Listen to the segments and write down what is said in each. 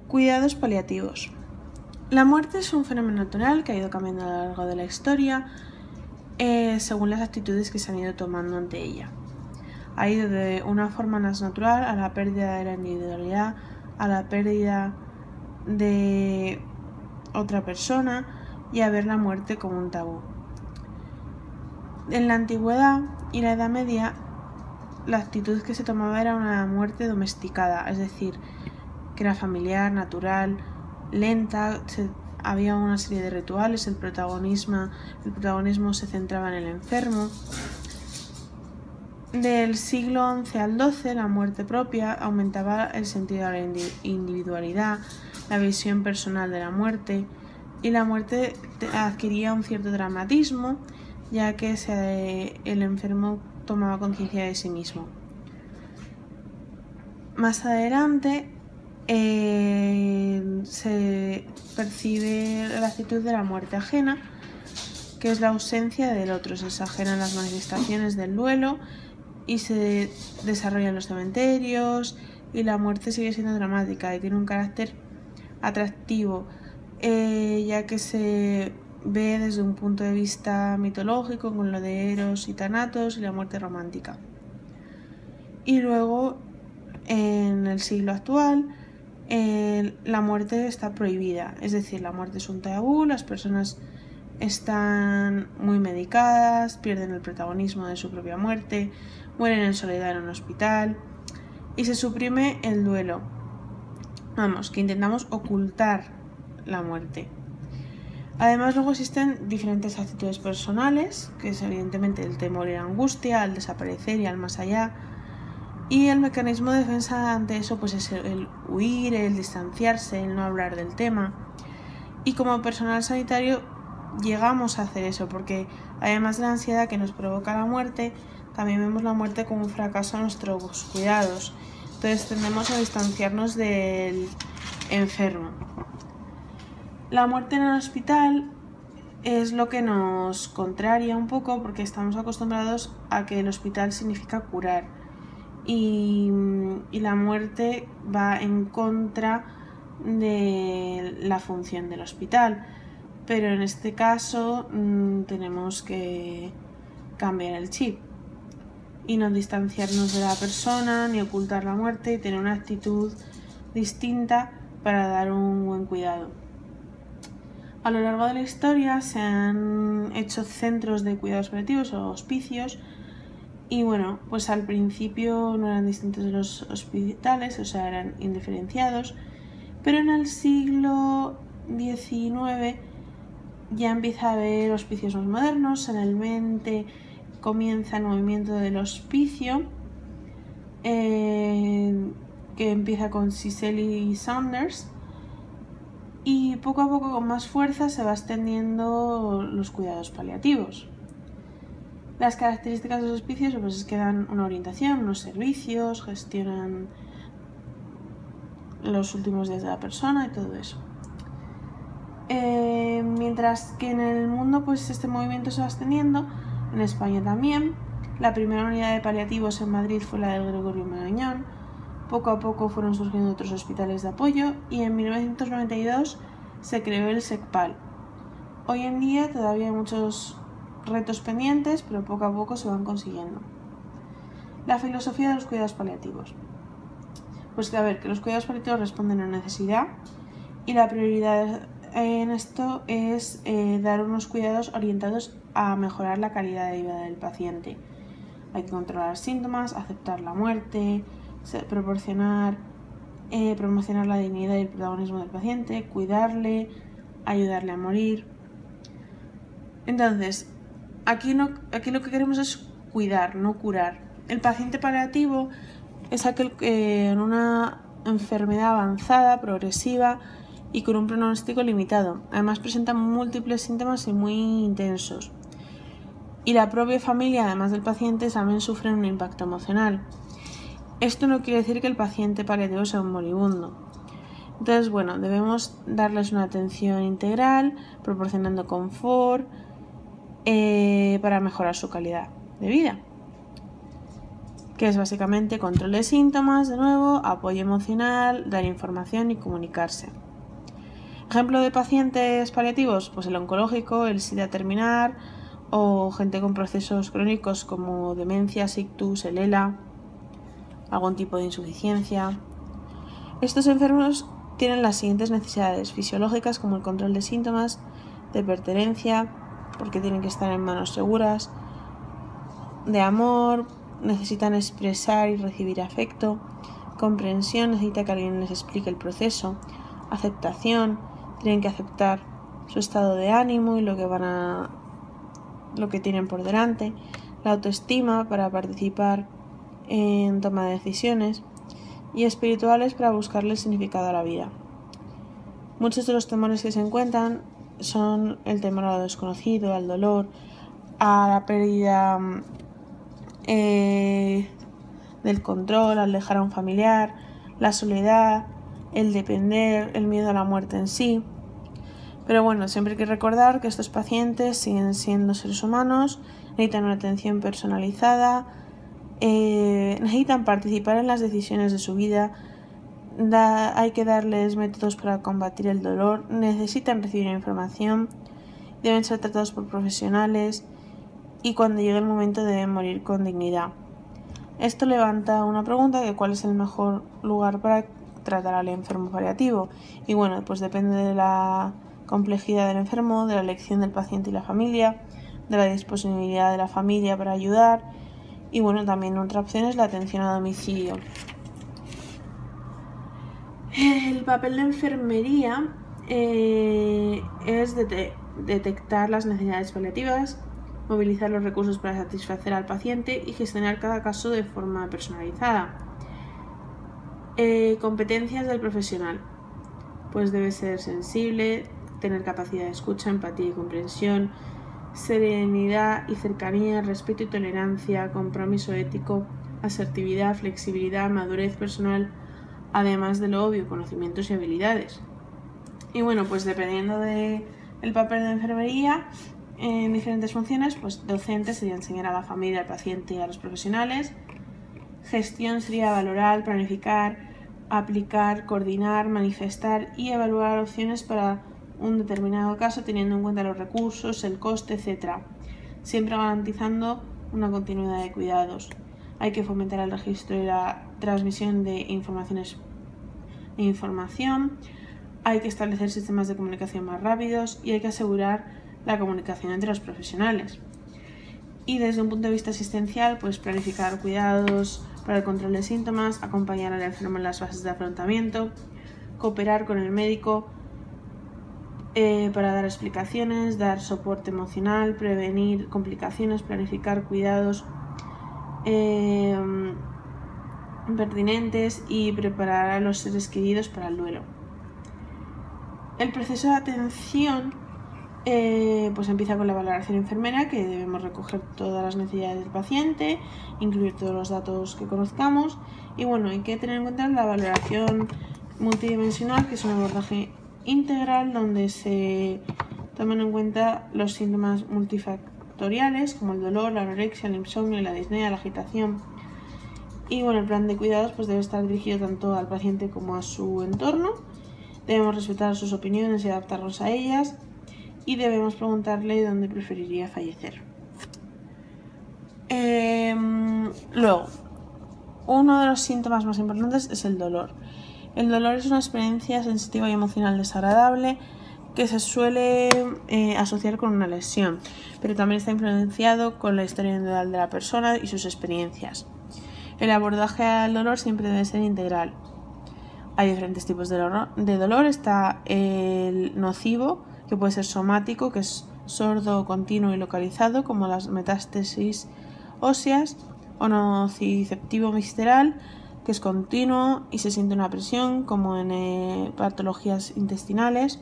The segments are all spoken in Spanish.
Cuidados paliativos. La muerte es un fenómeno natural que ha ido cambiando a lo largo de la historia según las actitudes que se han ido tomando ante ella. Ha ido de una forma más natural a la pérdida de la individualidad, a la pérdida de otra persona y a ver la muerte como un tabú. En la antigüedad y la Edad Media, la actitud que se tomaba era una muerte domesticada, es decir, que era familiar, natural, lenta, había una serie de rituales, el protagonismo se centraba en el enfermo. Del siglo XI al XII, la muerte propia aumentaba el sentido de la individualidad, la visión personal de la muerte, y la muerte adquiría un cierto dramatismo, ya que el enfermo tomaba conciencia de sí mismo. Más adelante se percibe la actitud de la muerte ajena, que es la ausencia del otro. Se exageran las manifestaciones del duelo y se desarrollan los cementerios, y la muerte sigue siendo dramática y tiene un carácter atractivo, ya que se ve desde un punto de vista mitológico, con lo de Eros y Thanatos y la muerte romántica. Y luego, en el siglo actual, la muerte está prohibida, es decir, la muerte es un tabú, las personas están muy medicadas, pierden el protagonismo de su propia muerte, mueren en soledad en un hospital y se suprime el duelo. Que intentamos ocultar la muerte. Además, luego existen diferentes actitudes personales, que es evidentemente el temor y la angustia, al desaparecer y al más allá. Y el mecanismo de defensa ante eso pues es el huir, el distanciarse, el no hablar del tema. Y como personal sanitario llegamos a hacer eso, porque además de la ansiedad que nos provoca la muerte, también vemos la muerte como un fracaso en nuestros cuidados. Entonces tendemos a distanciarnos del enfermo. La muerte en el hospital es lo que nos contraria un poco, porque estamos acostumbrados a que el hospital significa curar. Y la muerte va en contra de la función del hospital, pero en este caso tenemos que cambiar el chip y no distanciarnos de la persona ni ocultar la muerte, y tener una actitud distinta para dar un buen cuidado. A lo largo de la historia se han hecho centros de cuidados paliativos o hospicios. Y bueno, pues al principio no eran distintos de los hospitales, o sea, eran indiferenciados, pero en el siglo XIX ya empieza a haber hospicios más modernos. En el 20 comienza el movimiento del hospicio, que empieza con Cicely Saunders, y poco a poco, con más fuerza, se va extendiendo los cuidados paliativos. Las características de los hospicios pues es que dan una orientación, unos servicios, gestionan los últimos días de la persona y todo eso. Mientras que en el mundo pues este movimiento se va extendiendo, en España también. La primera unidad de paliativos en Madrid fue la del Gregorio Marañón. Poco a poco fueron surgiendo otros hospitales de apoyo y en 1992 se creó el SECPAL. Hoy en día todavía hay muchos retos pendientes, pero poco a poco se van consiguiendo. La filosofía de los cuidados paliativos. Pues que los cuidados paliativos responden a necesidad, y la prioridad en esto es dar unos cuidados orientados a mejorar la calidad de vida del paciente. Hay que controlar síntomas, aceptar la muerte, promocionar la dignidad y el protagonismo del paciente, cuidarle, ayudarle a morir. Entonces, aquí lo que queremos es cuidar, no curar. El paciente paliativo es aquel que en una enfermedad avanzada, progresiva y con un pronóstico limitado. Además presenta múltiples síntomas y muy intensos. Y la propia familia, además del paciente, también sufre un impacto emocional. Esto no quiere decir que el paciente paliativo sea un moribundo. Entonces, debemos darles una atención integral, proporcionando confort, para mejorar su calidad de vida. que es básicamente control de síntomas, de nuevo, apoyo emocional, dar información y comunicarse. Ejemplo de pacientes paliativos, pues el oncológico, el SIDA terminal o gente con procesos crónicos como demencia, ictus, el ELA, algún tipo de insuficiencia. Estos enfermos tienen las siguientes necesidades fisiológicas como el control de síntomas, de pertenencia, porque tienen que estar en manos seguras, de amor, necesitan expresar y recibir afecto, comprensión, necesita que alguien les explique el proceso, aceptación, tienen que aceptar su estado de ánimo y lo que tienen por delante, la autoestima para participar en toma de decisiones y espirituales para buscarle el significado a la vida. Muchos de los temores que se encuentran son el temor a lo desconocido, al dolor, a la pérdida del control, al dejar a un familiar, la soledad, el depender, el miedo a la muerte en sí. Pero bueno, siempre hay que recordar que estos pacientes siguen siendo seres humanos, necesitan una atención personalizada, necesitan participar en las decisiones de su vida, hay que darles métodos para combatir el dolor, necesitan recibir información, deben ser tratados por profesionales y cuando llegue el momento deben morir con dignidad. Esto levanta una pregunta de cuál es el mejor lugar para tratar al enfermo paliativo. Y bueno, pues depende de la complejidad del enfermo, de la elección del paciente y la familia, de la disponibilidad de la familia para ayudar y bueno, también otra opción es la atención a domicilio. El papel de enfermería es detectar las necesidades paliativas, movilizar los recursos para satisfacer al paciente y gestionar cada caso de forma personalizada. Competencias del profesional. Pues debe ser sensible, tener capacidad de escucha, empatía y comprensión, serenidad y cercanía, respeto y tolerancia, compromiso ético, asertividad, flexibilidad, madurez personal, además de lo obvio, conocimientos y habilidades. Y bueno, pues dependiendo del papel de enfermería, en diferentes funciones, pues docente sería enseñar a la familia, al paciente y a los profesionales. Gestión sería valorar, planificar, aplicar, coordinar, manifestar y evaluar opciones para un determinado caso teniendo en cuenta los recursos, el coste, etc. Siempre garantizando una continuidad de cuidados. Hay que fomentar el registro y la transmisión de información. Hay que establecer sistemas de comunicación más rápidos y hay que asegurar la comunicación entre los profesionales. Y desde un punto de vista asistencial, pues planificar cuidados para el control de síntomas, acompañar al enfermo en las fases de afrontamiento, cooperar con el médico para dar explicaciones, dar soporte emocional, prevenir complicaciones, planificar cuidados pertinentes y preparar a los seres queridos para el duelo. El proceso de atención pues empieza con la valoración enfermera, que debemos recoger todas las necesidades del paciente, incluir todos los datos que conozcamos y bueno, hay que tener en cuenta la valoración multidimensional, que es un abordaje integral donde se toman en cuenta los síntomas multifactoriales como el dolor, la anorexia, el insomnio, la disnea, la agitación. Y bueno, el plan de cuidados pues debe estar dirigido tanto al paciente como a su entorno. Debemos respetar sus opiniones y adaptarnos a ellas y debemos preguntarle dónde preferiría fallecer. Luego, uno de los síntomas más importantes es el dolor. El dolor es una experiencia sensitiva y emocional desagradable que se suele asociar con una lesión, pero también está influenciado con la historia individual de la persona y sus experiencias. El abordaje al dolor siempre debe ser integral. Hay diferentes tipos de dolor. Está el nocivo, que puede ser somático, que es sordo, continuo y localizado, como las metástasis óseas, o nociceptivo visceral, que es continuo y se siente una presión, como en patologías intestinales.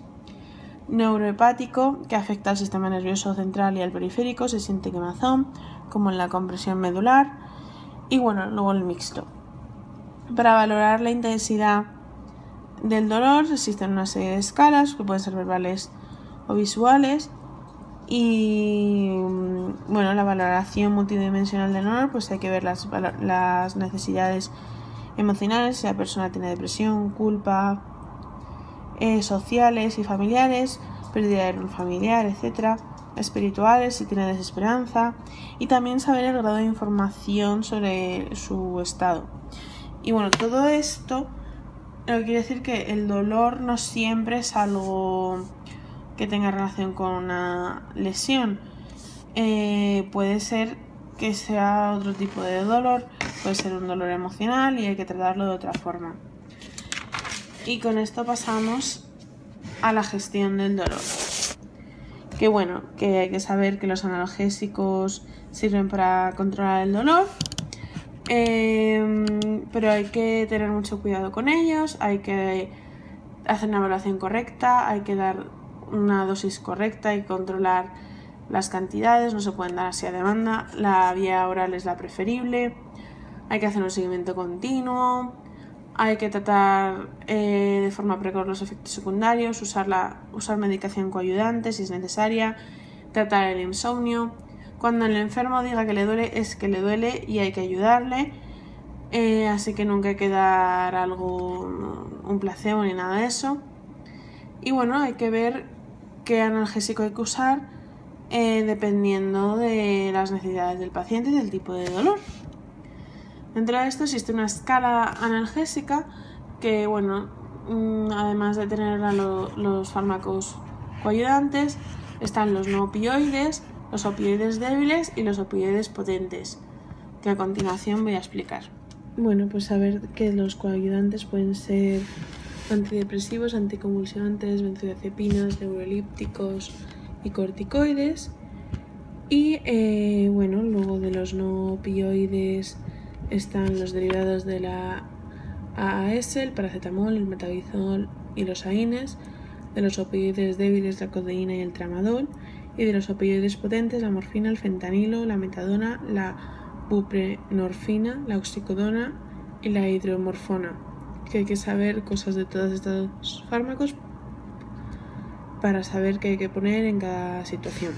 Neurohepático, que afecta al sistema nervioso central y al periférico, se siente quemazón, como en la compresión medular. Y bueno, luego el mixto. Para valorar la intensidad del dolor existen una serie de escalas que pueden ser verbales o visuales y bueno, la valoración multidimensional del dolor, pues hay que ver las necesidades emocionales, si la persona tiene depresión, culpa, sociales y familiares, pérdida de un familiar, etcétera, espirituales, si tiene desesperanza, y también saber el grado de información sobre su estado. Y bueno, todo esto lo que quiere decir que el dolor no siempre es algo que tenga relación con una lesión. Puede ser que sea otro tipo de dolor, puede ser un dolor emocional y hay que tratarlo de otra forma. Y con esto pasamos a la gestión del dolor. Que bueno, que hay que saber que los analgésicos sirven para controlar el dolor, pero hay que tener mucho cuidado con ellos, hay que hacer una evaluación correcta, hay que dar una dosis correcta y controlar las cantidades, no se pueden dar así a demanda, la vía oral es la preferible, hay que hacer un seguimiento continuo, hay que tratar de forma precoz los efectos secundarios, usar medicación coayudante si es necesaria, tratar el insomnio. Cuando el enfermo diga que le duele, es que le duele y hay que ayudarle, así que nunca hay que dar un placebo ni nada de eso. Y bueno, hay que ver qué analgésico hay que usar dependiendo de las necesidades del paciente y del tipo de dolor. Dentro de esto existe una escala analgésica que, bueno, además de tener los fármacos coayudantes, están los no opioides, los opioides débiles y los opioides potentes, que a continuación voy a explicar. Bueno, pues saber que los coayudantes pueden ser antidepresivos, anticonvulsivantes, benzodiazepinas, neurolípticos y corticoides. Y bueno, luego de los no opioides están los derivados de la AAS, el paracetamol, el metabizol y los AINES, de los opioides débiles la codeína y el tramadol, y de los opioides potentes la morfina, el fentanilo, la metadona, la buprenorfina, la oxicodona y la hidromorfona. Que hay que saber cosas de todos estos fármacos para saber qué hay que poner en cada situación.